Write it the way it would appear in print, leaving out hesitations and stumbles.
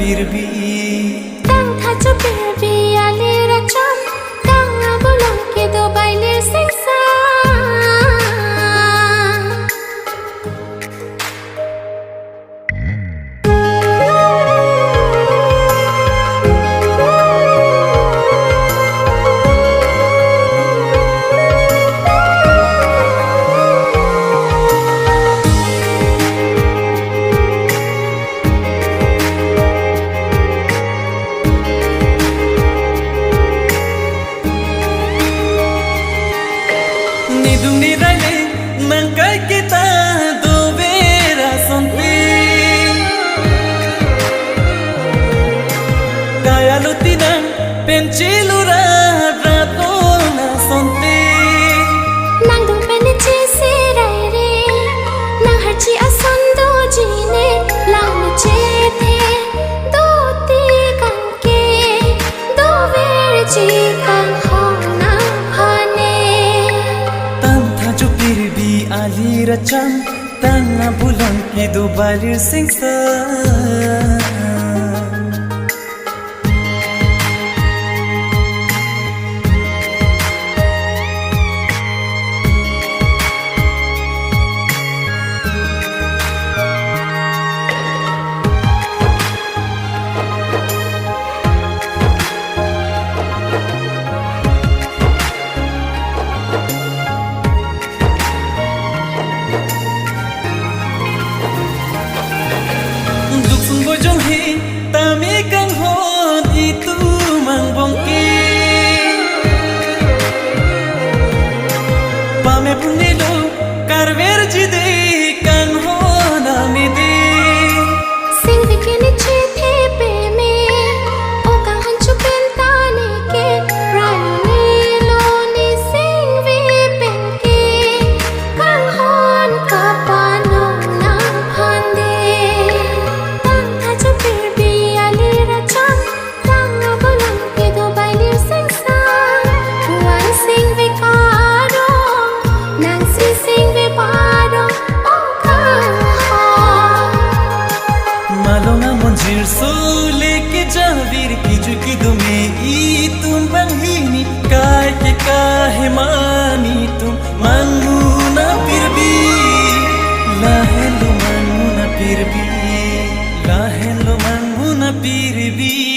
फिर भी tang tha cho bir bi ali ra cham tang abulong ke do baile sing sa Nidung nirale nangkai kita do vera sonpi kaya lutinang pencilura rato na sonti nang dung pen chi se rai re nang har chi asan do ji ne lang ne che the do ti kan ke do ver chi kan ho na phane ali racham tanga bulan ki do balir sing sa bojong hi tami kang hon itu mang bongki pame punilo karver jide kang hon amidi sing bikini che the pe me o kang han chu pen ta ne ke rai ni lo ni sing vi pen ke kang hon ka pa no na phan de malonga monjir so leke javir ki juki dume i tum banghini kai ke kahe mani tum manguna pirbi la hello manguna pirbi